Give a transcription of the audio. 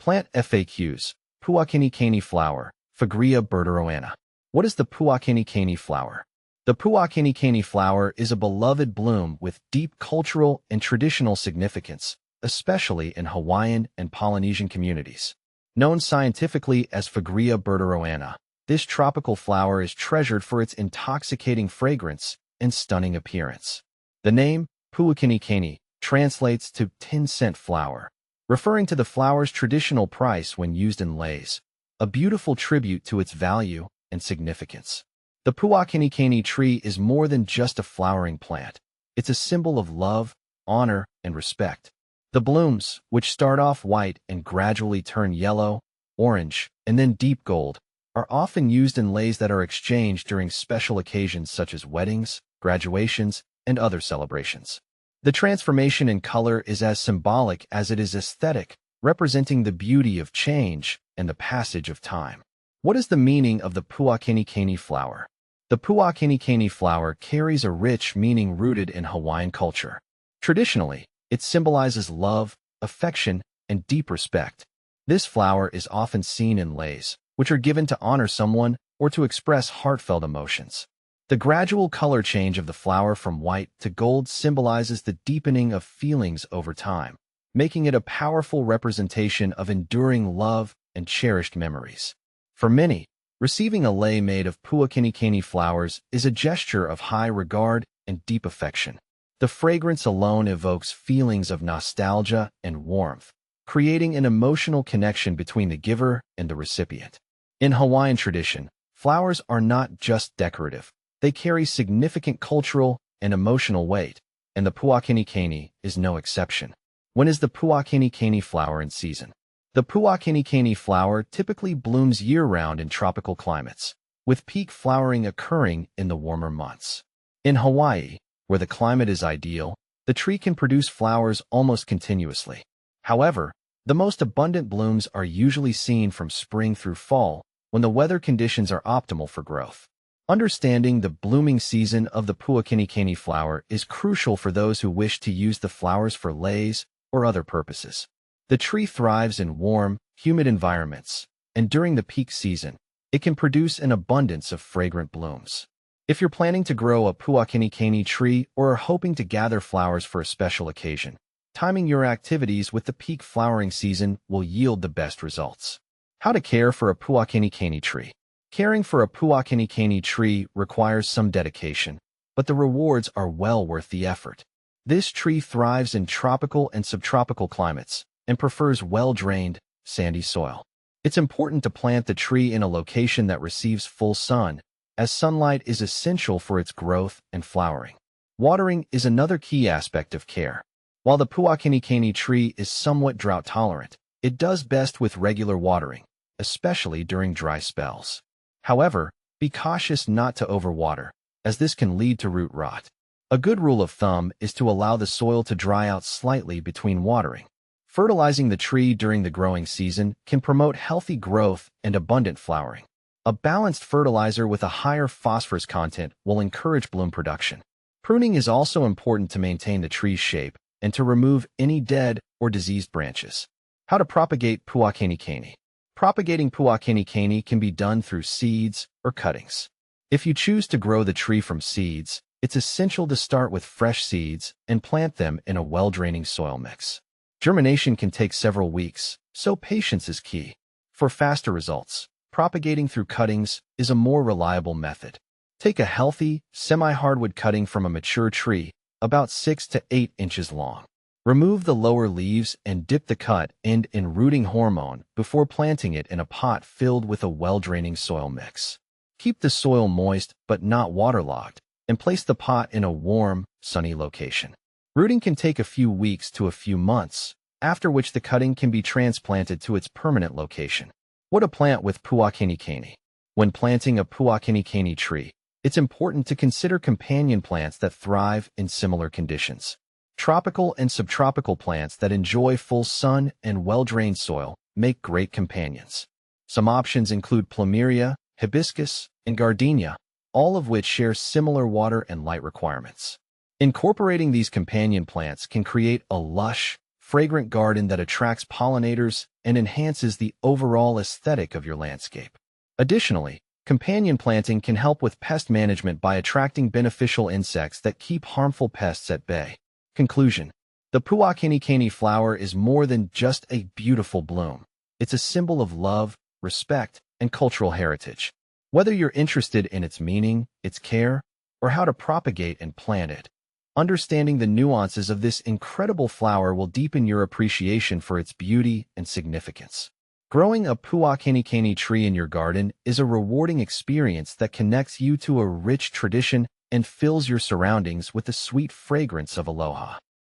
Plant FAQs. Puakenikeni flower, Fagraea Berteroana. What is the Puakenikeni flower? The Puakenikeni flower is a beloved bloom with deep cultural and traditional significance, especially in Hawaiian and Polynesian communities. Known scientifically as Fagraea Berteroana, this tropical flower is treasured for its intoxicating fragrance and stunning appearance. The name, Puakenikeni, translates to 10-cent flower, referring to the flower's traditional price when used in leis, a beautiful tribute to its value and significance. The Puakenikeni tree is more than just a flowering plant. It's a symbol of love, honor, and respect. The blooms, which start off white and gradually turn yellow, orange, and then deep gold, are often used in leis that are exchanged during special occasions such as weddings, graduations, and other celebrations. The transformation in color is as symbolic as it is aesthetic, representing the beauty of change and the passage of time. What is the meaning of the Puakenikeni flower? The Puakenikeni flower carries a rich meaning rooted in Hawaiian culture. Traditionally, it symbolizes love, affection, and deep respect. This flower is often seen in leis, which are given to honor someone or to express heartfelt emotions. The gradual color change of the flower from white to gold symbolizes the deepening of feelings over time, making it a powerful representation of enduring love and cherished memories. For many, receiving a lei made of Puakenikeni flowers is a gesture of high regard and deep affection. The fragrance alone evokes feelings of nostalgia and warmth, creating an emotional connection between the giver and the recipient. In Hawaiian tradition, flowers are not just decorative. They carry significant cultural and emotional weight, and the Puakenikeni is no exception. When is the Puakenikeni flower in season? The Puakenikeni flower typically blooms year-round in tropical climates, with peak flowering occurring in the warmer months. In Hawaii, where the climate is ideal, the tree can produce flowers almost continuously. However, the most abundant blooms are usually seen from spring through fall, when the weather conditions are optimal for growth. Understanding the blooming season of the Puakenikeni flower is crucial for those who wish to use the flowers for leis or other purposes. The tree thrives in warm, humid environments, and during the peak season, it can produce an abundance of fragrant blooms. If you're planning to grow a Puakenikeni tree or are hoping to gather flowers for a special occasion, timing your activities with the peak flowering season will yield the best results. How to care for a Puakenikeni tree. Caring for a Puakenikeni tree requires some dedication, but the rewards are well worth the effort. This tree thrives in tropical and subtropical climates and prefers well-drained, sandy soil. It's important to plant the tree in a location that receives full sun, as sunlight is essential for its growth and flowering. Watering is another key aspect of care. While the Puakenikeni tree is somewhat drought-tolerant, it does best with regular watering, especially during dry spells. However, be cautious not to overwater, as this can lead to root rot. A good rule of thumb is to allow the soil to dry out slightly between watering. Fertilizing the tree during the growing season can promote healthy growth and abundant flowering. A balanced fertilizer with a higher phosphorus content will encourage bloom production. Pruning is also important to maintain the tree's shape and to remove any dead or diseased branches. How to propagate Puakenikeni. Propagating Puakenikeni can be done through seeds or cuttings. If you choose to grow the tree from seeds, it's essential to start with fresh seeds and plant them in a well-draining soil mix. Germination can take several weeks, so patience is key. For faster results, propagating through cuttings is a more reliable method. Take a healthy, semi-hardwood cutting from a mature tree, about 6 to 8 inches long. Remove the lower leaves and dip the cut end in rooting hormone before planting it in a pot filled with a well-draining soil mix. Keep the soil moist but not waterlogged, and place the pot in a warm, sunny location. Rooting can take a few weeks to a few months, after which the cutting can be transplanted to its permanent location. What to plant with Puakenikeni. When planting a Puakenikeni tree, it's important to consider companion plants that thrive in similar conditions. Tropical and subtropical plants that enjoy full sun and well-drained soil make great companions. Some options include plumeria, hibiscus, and gardenia, all of which share similar water and light requirements. Incorporating these companion plants can create a lush, fragrant garden that attracts pollinators and enhances the overall aesthetic of your landscape. Additionally, companion planting can help with pest management by attracting beneficial insects that keep harmful pests at bay. Conclusion: the Puakenikeni flower is more than just a beautiful bloom. It's a symbol of love, respect, and cultural heritage. Whether you're interested in its meaning, its care, or how to propagate and plant it, understanding the nuances of this incredible flower will deepen your appreciation for its beauty and significance. Growing a Puakenikeni tree in your garden is a rewarding experience that connects you to a rich tradition and fills your surroundings with the sweet fragrance of aloha.